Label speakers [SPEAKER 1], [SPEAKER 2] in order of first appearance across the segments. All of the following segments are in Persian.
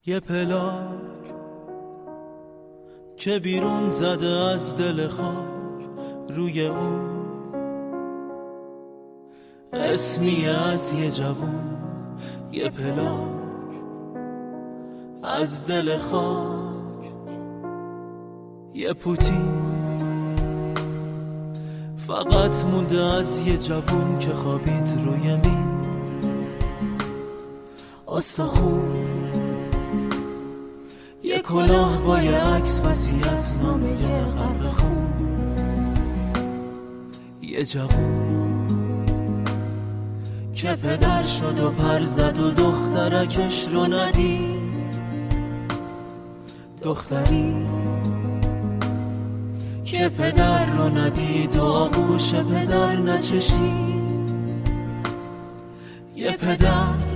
[SPEAKER 1] یه پلاک که بیرون زده از دل خاک، روی اون اسمی از یه جوون. یه پلاک از دل خاک، یه پوتی فقط مونده از یه جوون که خوابید روی مین آستخون. یه کلاه با یه عکس وصیت نامه غرق خون. یه جوون که پدر شد و پر زد و دخترکش رو ندید. دختری که پدر رو ندید و آغوش پدر نچشید. یه پدر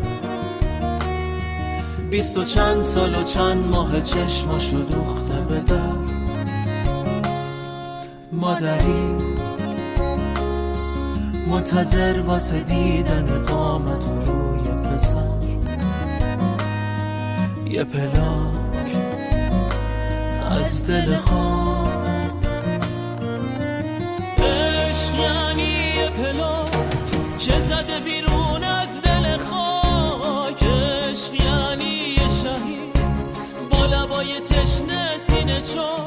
[SPEAKER 1] 20 و چند سال و چند ماه چشماشو دوخته به در. مادری منتظر واسه دیدن قامت و روی پسر. یه پلاک از دل خاک. عشق یعنی یه پلاک که زده بیرون از دل خاک. عشق یعنی یه شهید با لبای تشنه سینه چاک.